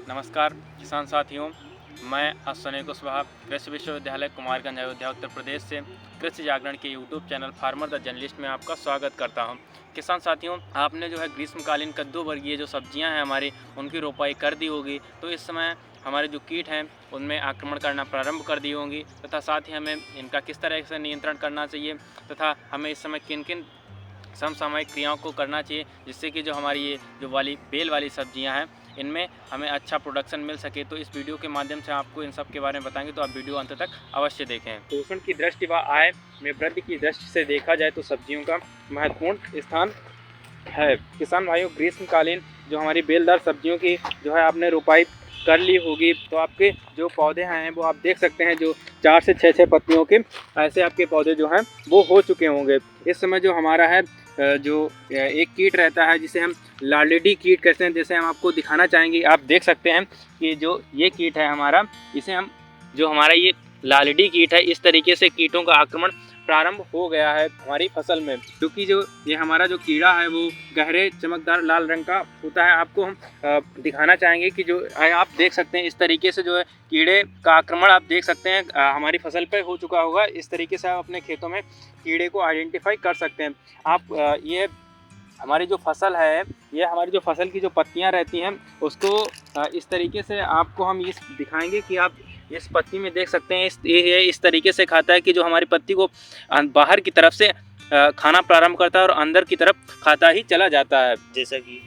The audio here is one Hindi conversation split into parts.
नमस्कार किसान साथियों, मैं अश्विनी कुशवाहा कृषि विश्वविद्यालय कुमारगंज अयोध्या उत्तर प्रदेश से कृषि जागरण के YouTube channel farmer the journalist में आपका स्वागत करता हूं। किसान साथियों, आपने जो है ग्रीष्मकालीन कद्दू वर्गीय जो सब्जियां हैं हमारी, उनकी रोपाई कर दी होगी। तो इस समय हमारे जो कीट हैं उनमें आक्रमण करना प्रारंभ कर दी होंगी, तथा साथ ही हमें इनका किस तरह से नियंत्रण करना चाहिए तथा हमें इस समय किन किन समसामयिक क्रियाओं को करना चाहिए, जिससे कि जो हमारी ये जो बेल वाली सब्जियां हैं इनमें हमें अच्छा प्रोडक्शन मिल सके। तो इस वीडियो के माध्यम से आपको इन सब के बारे में बताएंगे, तो आप वीडियो अंत तक अवश्य देखें। पोषण की दृष्टि व आय में वृद्धि की दृष्टि से देखा जाए तो सब्जियों का महत्वपूर्ण स्थान है। किसान भाइयों, ग्रीष्मकालीन जो हमारी बेलदार सब्जियों की जो है आपने रोपाई कर ली होगी, तो आपके जो पौधे हैं वो आप देख सकते हैं, जो 4 से 6 पत्तियों के ऐसे आपके पौधे जो हैं वो हो चुके होंगे। इस समय जो हमारा है जो एक कीट रहता है जिसे हम लार्डी कीट कहते हैं, जैसे हम आपको दिखाना चाहेंगे। आप देख सकते हैं कि जो ये कीट है हमारा, इसे हम जो हमारा ये लार्डी कीट है, इस तरीके से कीटों का आक्रमण प्रारंभ हो गया है हमारी फसल में, क्योंकि जो ये हमारा जो कीड़ा है वो गहरे चमकदार लाल रंग का होता है। आपको हम दिखाना चाहेंगे कि जो आप देख सकते हैं इस तरीके से जो है कीड़े का आक्रमण आप देख सकते हैं हमारी फसल पर हो चुका होगा। इस तरीके से आप अपने खेतों में कीड़े को आइडेंटिफाई कर सकते हैं। आप ये हमारी जो फसल है, ये हमारी जो फसल की जो पत्तियां रहती हैं उसको इस तरीके से आपको हम इस दिखाएंगे कि आप इस पत्ती में देख सकते हैं ये इस तरीके से खाता है कि जो हमारी पत्ती को बाहर की तरफ से खाना प्रारंभ करता है और अंदर की तरफ खाता ही चला जाता है। जैसा कि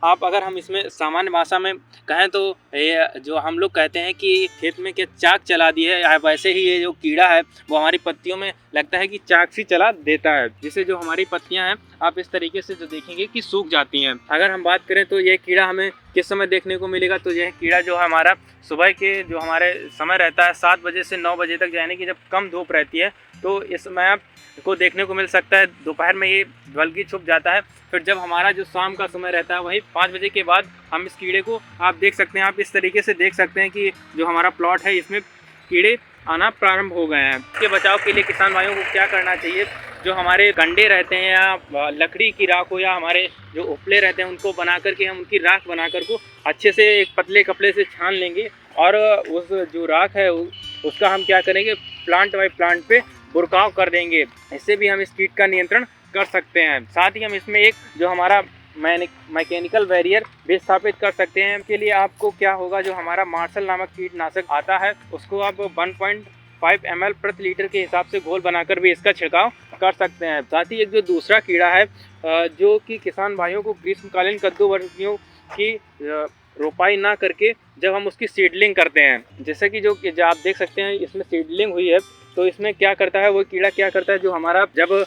आप अगर हम इसमें सामान्य भाषा में कहें तो ये जो हम लोग कहते हैं कि खेत में क्या चाक चला दी है, वैसे ही ये जो कीड़ा है वो हमारी पत्तियों में लगता है कि चाक सी चला देता है, जिससे जो हमारी पत्तियां हैं आप इस तरीके से जो देखेंगे कि सूख जाती हैं। अगर हम बात करें तो ये कीड़ा हमें किस समय देखने को मिलेगा, तो यह कीड़ा जो हमारा सुबह के जो हमारे समय रहता है 7 बजे से 9 बजे तक, यानी कि जब कम धूप रहती है, तो इस समय आपको देखने को मिल सकता है। दोपहर में ये बल्कि छुप जाता है। फिर जब हमारा जो शाम का समय रहता है वही 5 बजे के बाद हम इस कीड़े को आप देख सकते हैं। आप इस तरीके से देख सकते हैं कि जो हमारा प्लॉट है इसमें कीड़े आना प्रारंभ हो गए हैं। इसके बचाव के लिए किसान भाइयों को क्या करना चाहिए, जो हमारे कंडे रहते हैं या लकड़ी की राख हो या हमारे जो उपले रहते हैं उनको बना करके हम उनकी राख बना कर को अच्छे से एक पतले कपड़े से छान लेंगे, और उस जो राख है उसका हम क्या करेंगे, प्लांट बाई प्लांट पे बुरकाव कर देंगे। इससे भी हम इस कीट का नियंत्रण कर सकते हैं। साथ ही हम इसमें एक जो हमारा मैकेनिकल बैरियर भी स्थापित कर सकते हैं। इसके लिए आपको क्या होगा, जो हमारा मार्शल नामक कीटनाशक आता है उसको आप 1.5 ml प्रति लीटर के हिसाब से घोल बनाकर भी इसका छिड़काव कर सकते हैं। साथ ही एक जो दूसरा कीड़ा है जो कि किसान भाइयों को ग्रीष्मकालीन कद्दू वर्गियों की रोपाई ना करके जब हम उसकी सीडलिंग करते हैं, जैसे कि जो आप देख सकते हैं इसमें सीडलिंग हुई है, तो इसमें क्या करता है वो कीड़ा क्या करता है, जो हमारा जब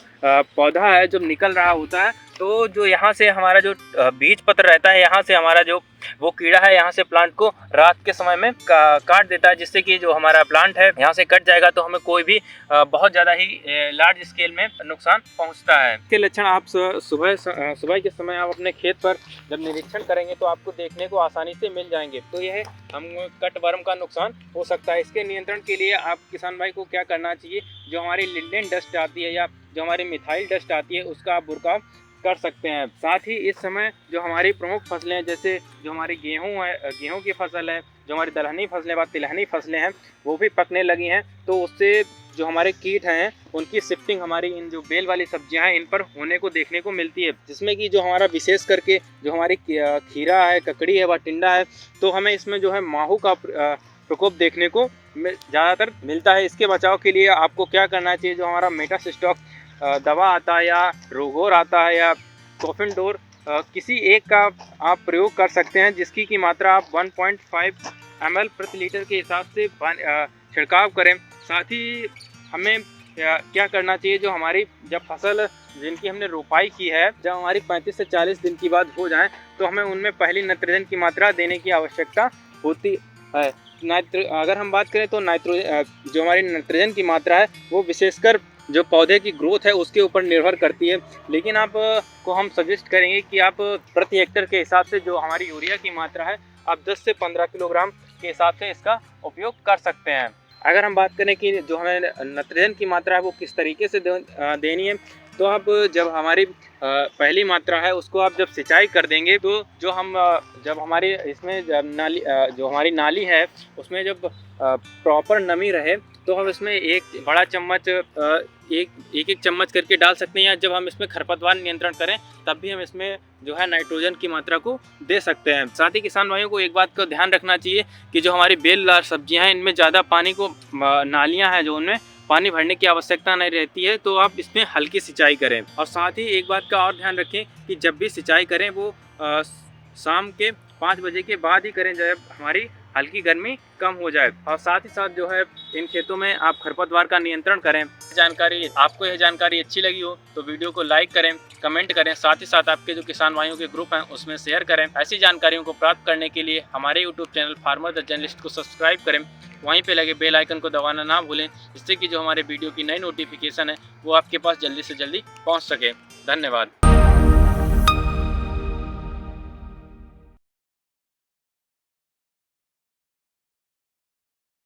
पौधा है जब निकल रहा होता है, तो जो यहाँ से हमारा जो बीज पत्र रहता है, यहाँ से हमारा जो वो कीड़ा है यहाँ से प्लांट को रात के समय में काट देता है, जिससे कि जो हमारा प्लांट है यहाँ से कट जाएगा, तो हमें कोई भी बहुत ज़्यादा ही लार्ज स्केल में नुकसान पहुँचता है। इसके लक्षण आप सुबह के समय आप अपने खेत पर जब निरीक्षण करेंगे तो आपको देखने को आसानी से मिल जाएंगे। तो यह हम कटवर्म का नुकसान हो सकता है। इसके नियंत्रण के लिए आप किसान भाई को क्या करना चाहिए, जो हमारी लिंडेन डस्ट आती है या जो हमारी मिथाइल डस्ट आती है उसका आप बुरकाव कर सकते हैं। साथ ही इस समय जो हमारी प्रमुख फसलें हैं, जैसे जो हमारी गेहूं की फसल है, जो हमारी दलहनी फसलें व तिलहनी फसलें हैं वो भी पकने लगी हैं, तो उससे जो हमारे कीट हैं उनकी शिफ्टिंग हमारी इन जो बेल वाली सब्जियां हैं इन पर होने को देखने को मिलती है, जिसमें कि जो हमारा विशेष करके जो हमारी खीरा है, ककड़ी है व टिंडा है, तो हमें इसमें जो है माहू का प्रकोप देखने को ज़्यादातर मिलता है। इसके बचाव के लिए आपको क्या करना चाहिए, जो हमारा मेटासिस्टॉक दवा आता है या रोगोर आता है या कोफिनडोर, किसी एक का आप प्रयोग कर सकते हैं, जिसकी की मात्रा आप 1.5 ml प्रति लीटर के हिसाब से छिड़काव करें। साथ ही हमें क्या करना चाहिए, जो हमारी जब फसल जिनकी हमने रोपाई की है जब हमारी 35 से 40 दिन की बाद हो जाए, तो हमें उनमें पहली नाइट्रोजन की मात्रा देने की आवश्यकता होती है। अगर हम बात करें तो जो हमारी नाइट्रोजन की मात्रा है वो विशेषकर जो पौधे की ग्रोथ है उसके ऊपर निर्भर करती है, लेकिन आप को हम सजेस्ट करेंगे कि आप प्रति हेक्टेयर के हिसाब से जो हमारी यूरिया की मात्रा है आप 10 से 15 किलोग्राम के हिसाब से इसका उपयोग कर सकते हैं। अगर हम बात करें कि जो हमें नाइट्रोजन की मात्रा है वो किस तरीके से देनी है, तो अब जब हमारी पहली मात्रा है उसको आप जब सिंचाई कर देंगे तो जो हम जब हमारी इसमें नाली जो हमारी नाली है उसमें जब प्रॉपर नमी रहे तो हम इसमें एक बड़ा चम्मच एक चम्मच करके डाल सकते हैं, या जब हम इसमें खरपतवार नियंत्रण करें तब भी हम इसमें जो है नाइट्रोजन की मात्रा को दे सकते हैं। साथ ही किसान भाइयों को एक बात का ध्यान रखना चाहिए कि जो हमारी बेलदार सब्जियां हैं इनमें ज़्यादा पानी को नालियां हैं जो उनमें पानी भरने की आवश्यकता नहीं रहती है, तो आप इसमें हल्की सिंचाई करें। और साथ ही एक बात का और ध्यान रखें कि जब भी सिंचाई करें वो शाम के 5 बजे के बाद ही करें जब हमारी हल्की गर्मी कम हो जाए। और साथ ही साथ जो है इन खेतों में आप खरपतवार का नियंत्रण करें। आपको यह जानकारी अच्छी लगी हो तो वीडियो को लाइक करें, कमेंट करें, साथ ही साथ आपके जो किसान भाइयों के ग्रुप हैं उसमें शेयर करें। ऐसी जानकारियों को प्राप्त करने के लिए हमारे YouTube channel farmer the journalist को सब्सक्राइब करें, वहीं पे लगे बेल आइकन को दबाना ना भूलें, जिससे कि जो हमारे वीडियो की नई नोटिफिकेशन है वो आपके पास जल्दी से जल्दी पहुँच सके। धन्यवाद।